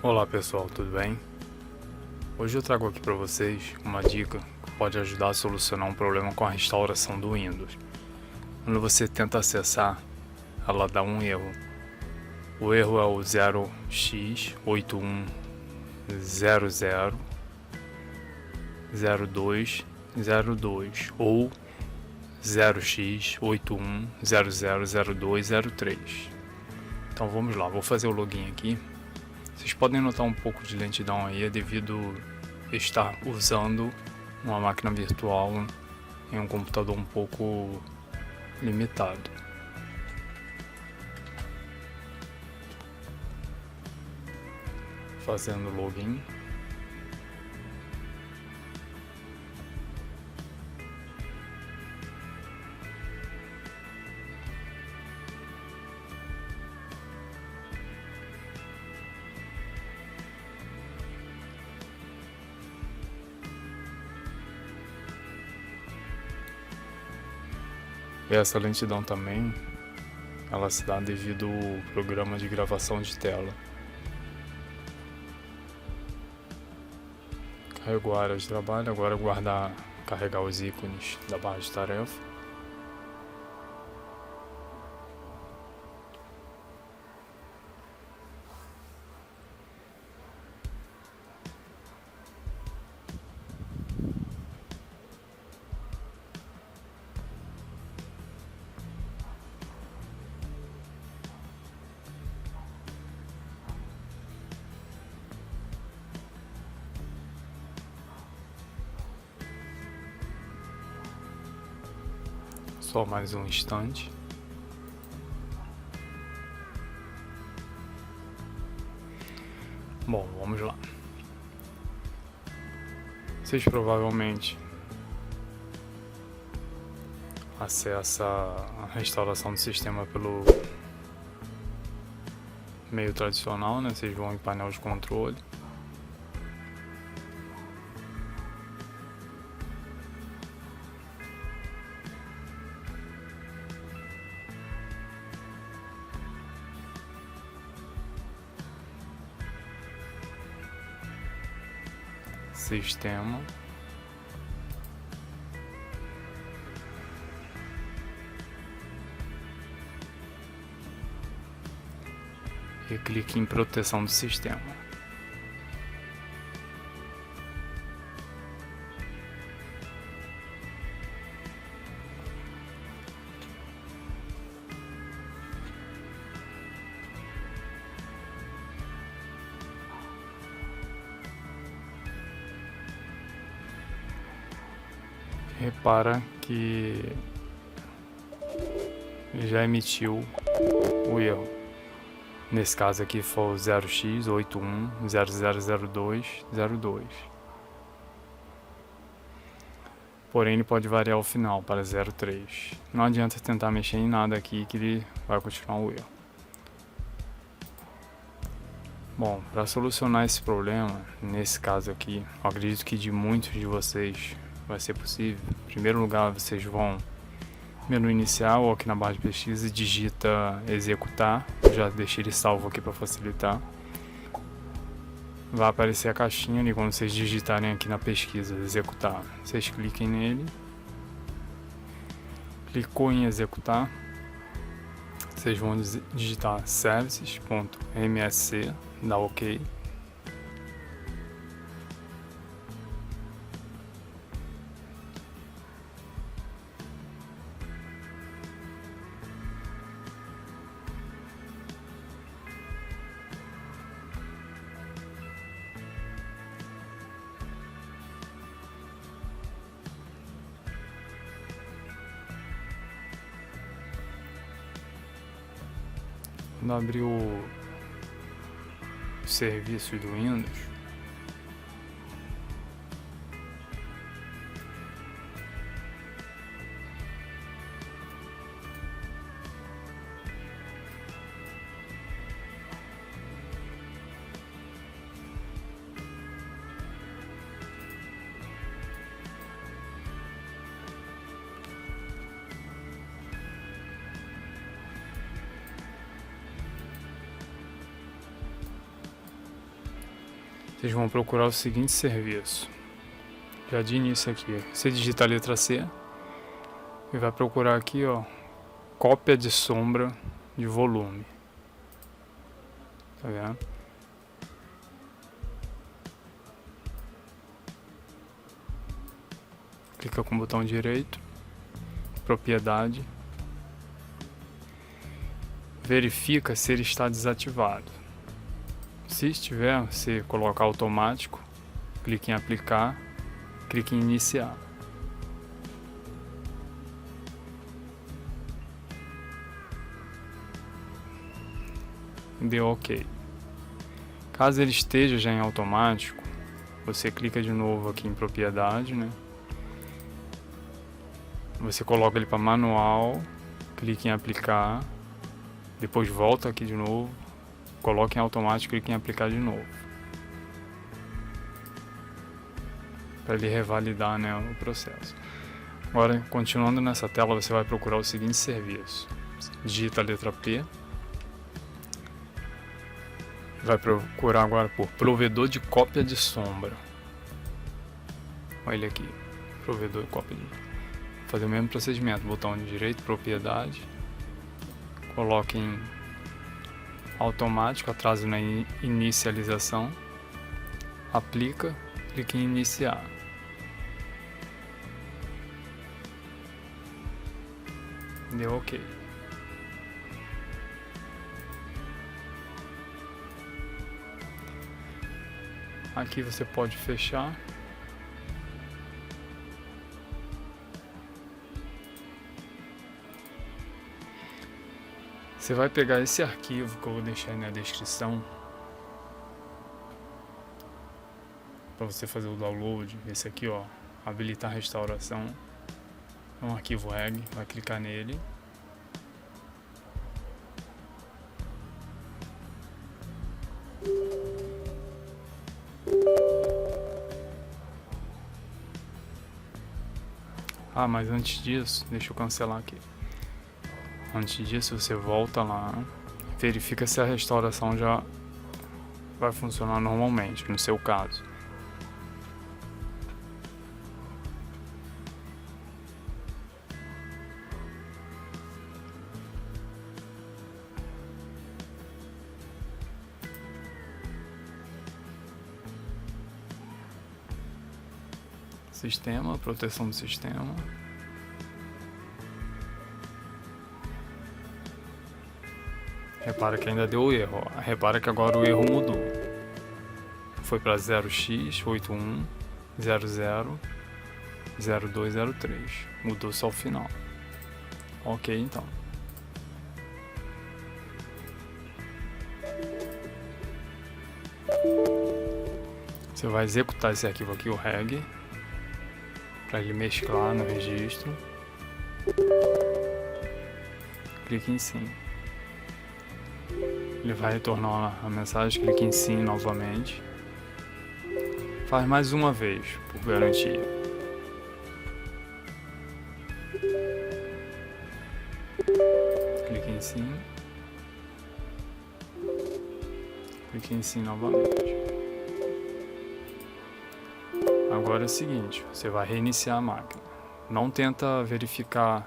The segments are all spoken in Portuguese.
Olá pessoal, tudo bem? Hoje eu trago aqui para vocês uma dica que pode ajudar a solucionar um problema com a restauração do Windows. Quando você tenta acessar, ela dá um erro. O erro é o 0x81000202 ou 0x81000203. Então vamos lá, vou fazer o login aqui. Vocês podem notar um pouco de lentidão aí, é devido estar usando uma máquina virtual em um computador um pouco limitado. Fazendo login. E essa lentidão também, ela se dá devido ao programa de gravação de tela. Carregou a área de trabalho, agora carregar os ícones da barra de tarefa. Só mais um instante. Bom, vamos lá. Vocês provavelmente acessam a restauração do sistema pelo meio tradicional, né? Vocês vão em painel de controle. Sistema. E clique em proteção do sistema. Repara que já emitiu o erro. Nesse caso aqui foi o 0x81000202. Porém ele pode variar o final para 03. Não adianta tentar mexer em nada aqui que ele vai continuar o erro. Bom, para solucionar esse problema, nesse caso aqui, eu acredito que de muitos de vocês vai ser possível. Em primeiro lugar, vocês vão menu inicial ou aqui na barra de pesquisa e digita executar. Eu já deixei ele salvo aqui para facilitar. Vai aparecer a caixinha ali quando vocês digitarem aqui na pesquisa executar. Vocês cliquem nele. Clicou em executar. Vocês vão digitar services.msc, dá OK. Quando abrir o serviço do Windows, vocês vão procurar o seguinte serviço. Já de início aqui, você digita a letra C e vai procurar aqui, ó, cópia de sombra de volume. Tá vendo? Clica com o botão direito, propriedade, verifica se ele está desativado. Se estiver, você coloca automático, clique em aplicar, clique em iniciar. Deu OK. Caso ele esteja já em automático, você clica de novo aqui em propriedade, né? Você coloca ele para manual, clique em aplicar, depois volta aqui de novo, coloca em automático, clique em aplicar de novo. Para ele revalidar, né, o processo. Agora, continuando nessa tela, você vai procurar o seguinte serviço. Digita a letra P. Vai procurar agora por provedor de cópia de sombra. Olha ele aqui, provedor de cópia de... Fazer o mesmo procedimento, botão de direito, propriedade, coloque em automático, atraso na inicialização, aplica, clique em iniciar. Deu OK. Aqui você pode fechar. Você vai pegar esse arquivo que eu vou deixar aí na descrição para você fazer o download. Esse aqui, ó, habilitar restauração. É um arquivo reg, vai clicar nele. Ah, mas antes disso, deixa eu cancelar aqui. Antes disso, você volta lá, verifica se a restauração já vai funcionar normalmente, no seu caso. Sistema, proteção do sistema. Repara que ainda deu erro. Repara que agora o erro mudou. Foi para 0x81000203. Mudou só o final. OK, então. Você vai executar esse arquivo aqui, o reg, para ele mesclar no registro. Clique em sim. Ele vai retornar a mensagem, clique em sim novamente. Faz mais uma vez, por garantia. Clique em sim. Clique em sim novamente. Agora é o seguinte, você vai reiniciar a máquina. Não tenta verificar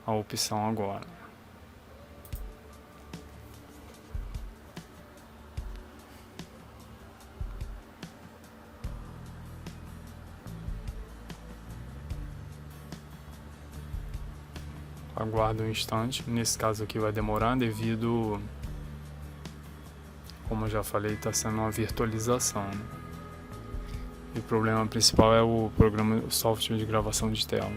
a opção agora. Aguarda um instante, nesse caso aqui vai demorar devido, como eu já falei, está sendo uma virtualização, né? E o problema principal é o programa, o software de gravação de tela.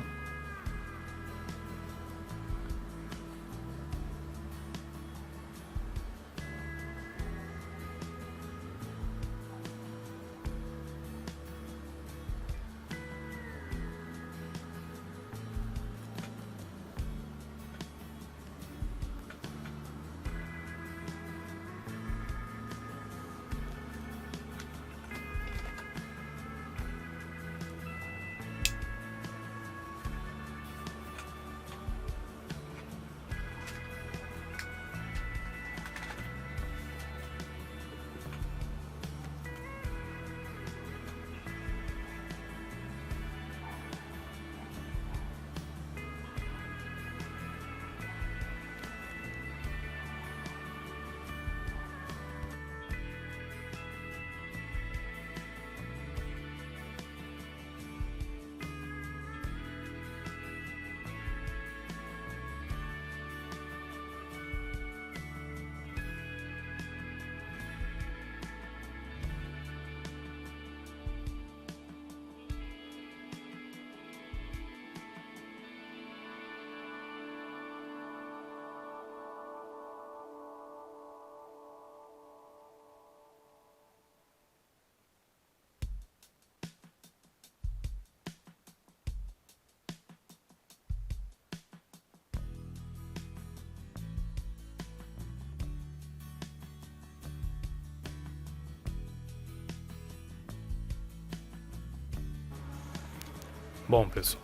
Bom, pessoal,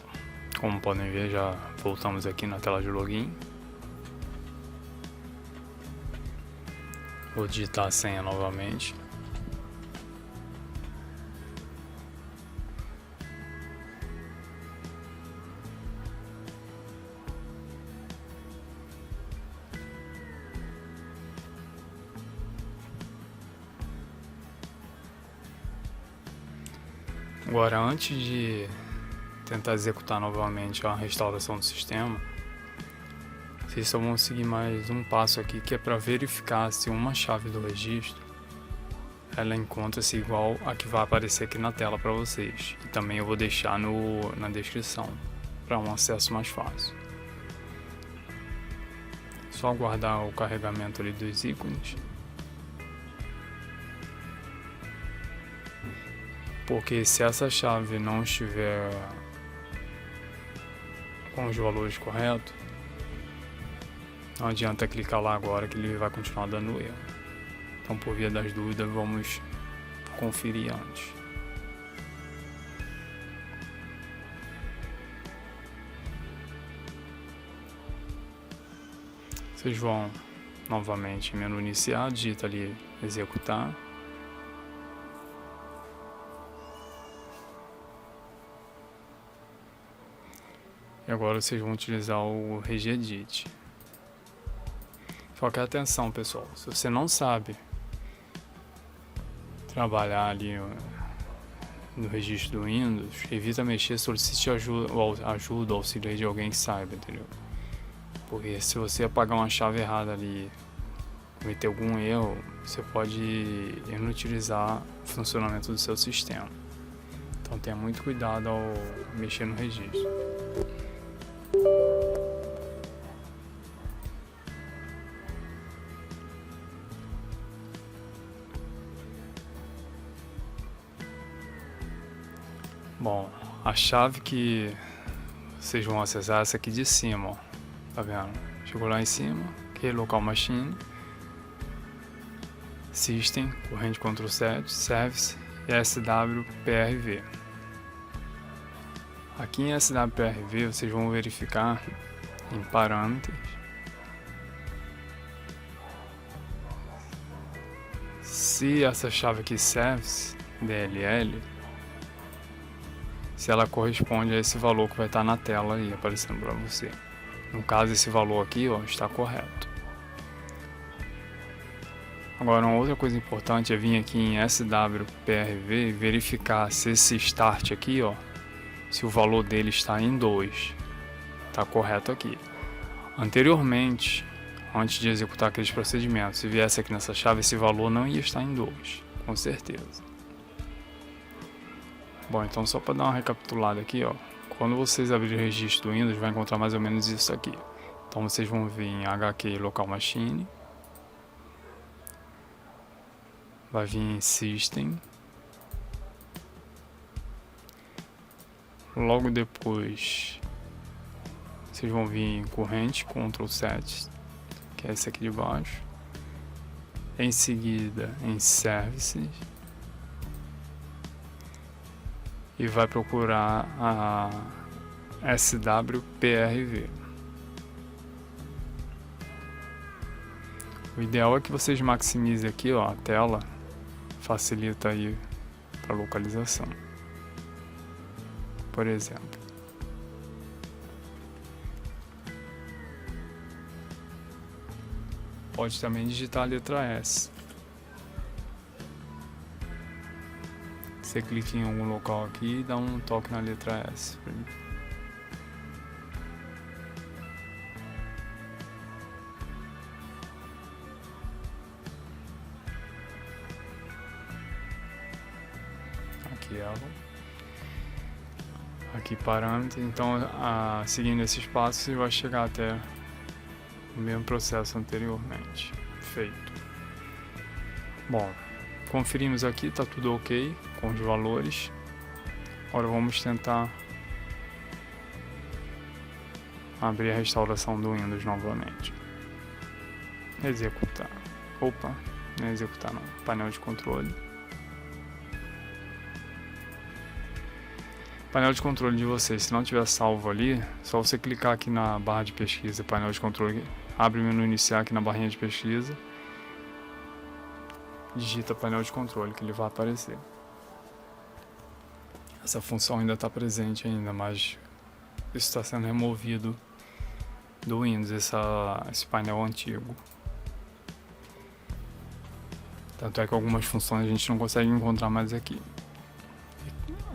como podem ver, já voltamos aqui na tela de login. Vou digitar a senha novamente. Agora, antes de tentar executar novamente a restauração do sistema, vocês só vão seguir mais um passo aqui, que é para verificar se uma chave do registro ela encontra-se igual a que vai aparecer aqui na tela para vocês. E também eu vou deixar na descrição para um acesso mais fácil. Só aguardar o carregamento ali dos ícones. Porque se essa chave não estiver com os valores corretos, não adianta clicar lá agora que ele vai continuar dando erro. Então, por via das dúvidas, vamos conferir antes. Vocês vão novamente em menu iniciar, digita ali executar. E agora vocês vão utilizar o regedit. Só que atenção, pessoal, se você não sabe trabalhar ali no registro do Windows, evita mexer, solicite ajuda, auxílio de alguém que saiba, entendeu? Porque se você apagar uma chave errada ali, cometer algum erro, você pode inutilizar o funcionamento do seu sistema. Então tenha muito cuidado ao mexer no registro. Bom, a chave que vocês vão acessar é essa aqui de cima, ó. Tá vendo? Chegou lá em cima, aqui local machine, system, corrente Ctrl Set, service e swprv. Aqui em swprv vocês vão verificar em parâmetros se essa chave aqui service DLL, se ela corresponde a esse valor que vai estar na tela aí aparecendo para você. No caso, esse valor aqui, ó, está correto. Agora, uma outra coisa importante é vir aqui em swprv e verificar se esse start aqui, ó, se o valor dele está em 2. Está correto aqui. Anteriormente, antes de executar aqueles procedimentos, se viesse aqui nessa chave, esse valor não ia estar em 2, com certeza. Bom, então só para dar uma recapitulada aqui, ó, quando vocês abrirem o registro do Windows, vai encontrar mais ou menos isso aqui. Então vocês vão vir em HQ Local Machine, vai vir em System, logo depois vocês vão vir em corrente Ctrl Set, que é esse aqui de baixo, em seguida em Services, e vai procurar a swprv. O ideal é que vocês maximizem aqui, ó, a tela, facilita aí para localização. Por exemplo, pode também digitar a letra S. Você clica em algum local aqui e dá um toque na letra S. Aqui ela. Aqui parâmetro. Então, seguindo esses passos, você vai chegar até o mesmo processo anteriormente. Feito. Bom, conferimos aqui, tá tudo ok com os valores. Agora vamos tentar abrir a restauração do Windows novamente. Executar. Opa, não é executar não. Painel de controle. painel de controle de vocês, se não tiver salvo ali, só você clicar aqui na barra de pesquisa, painel de controle, abre o menu iniciar aqui na barrinha de pesquisa, digita painel de controle que ele vai aparecer. Essa função ainda está presente ainda, mas isso está sendo removido do Windows, esse painel antigo. Tanto é que algumas funções a gente não consegue encontrar mais aqui.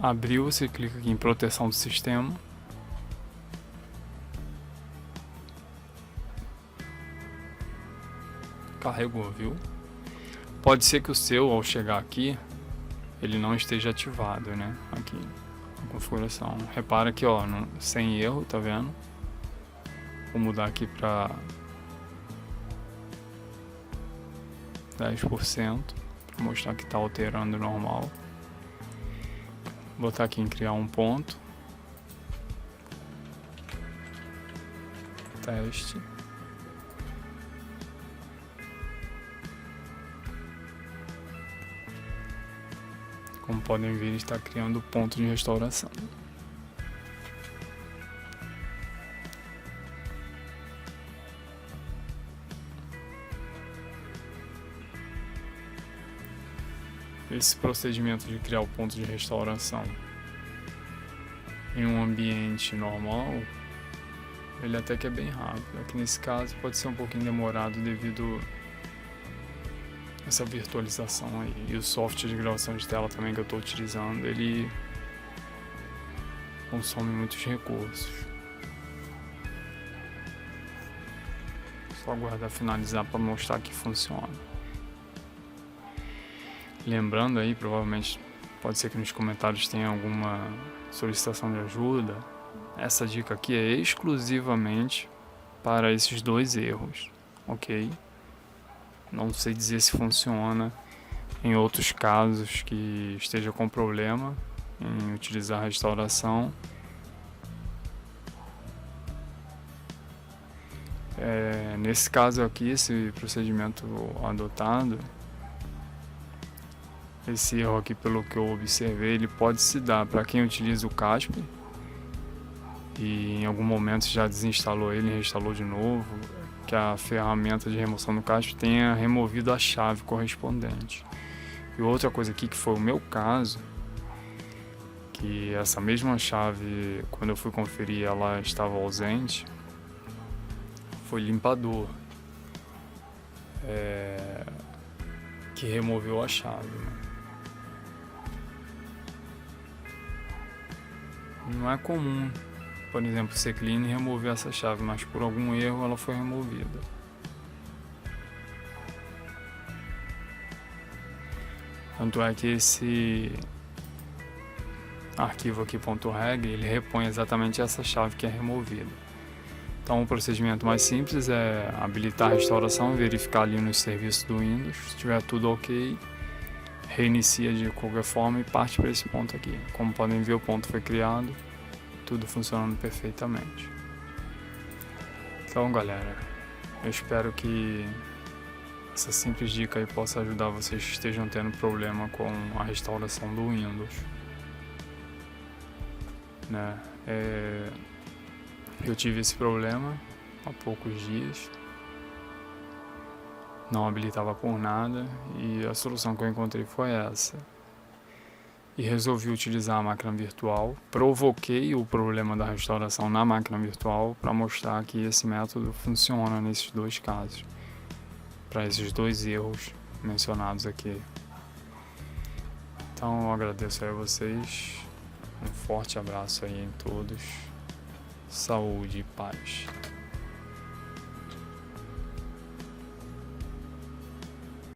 Abriu, você clica aqui em proteção do sistema. Carregou, viu? Pode ser que o seu, ao chegar aqui, ele não esteja ativado, né? Aqui, a configuração. Repara que, ó, sem erro, tá vendo? Vou mudar aqui para 10%, para mostrar que está alterando normal. Vou botar aqui em criar um ponto. Teste. Como podem ver, ele está criando ponto de restauração. Esse procedimento de criar o ponto de restauração em um ambiente normal, ele até que é bem rápido. Aqui nesse caso pode ser um pouquinho demorado devido a essa virtualização aí. E o software de gravação de tela também que eu estou utilizando, ele consome muitos recursos. Só aguardar finalizar para mostrar que funciona. Lembrando aí, provavelmente pode ser que nos comentários tenha alguma solicitação de ajuda. Essa dica aqui é exclusivamente para esses dois erros, ok? Não sei dizer se funciona em outros casos que esteja com problema em utilizar a restauração. Nesse caso aqui, esse procedimento adotado, esse erro aqui, pelo que eu observei, ele pode se dar para quem utiliza o Casper e em algum momento já desinstalou ele e reinstalou de novo, que a ferramenta de remoção do Casper tenha removido a chave correspondente. E outra coisa aqui, que foi o meu caso, que essa mesma chave, quando eu fui conferir, ela estava ausente, foi limpador que removeu a chave, né? Não é comum, por exemplo, ser clean e remover essa chave, mas por algum erro ela foi removida. Tanto é que esse arquivo aqui .reg, ele repõe exatamente essa chave que é removida. Então o procedimento mais simples é habilitar a restauração, verificar ali nos serviços do Windows, se tiver tudo ok, reinicia de qualquer forma e parte para esse ponto aqui. Como podem ver, o ponto foi criado, tudo funcionando perfeitamente. Então galera, eu espero que essa simples dica aí possa ajudar vocês que estejam tendo problema com a restauração do Windows, né? Eu tive esse problema há poucos dias, não habilitava por nada e a solução que eu encontrei foi essa. E resolvi utilizar a máquina virtual, provoquei o problema da restauração na máquina virtual para mostrar que esse método funciona nesses dois casos, para esses dois erros mencionados aqui. Então eu agradeço aí a vocês, um forte abraço aí em todos, saúde e paz.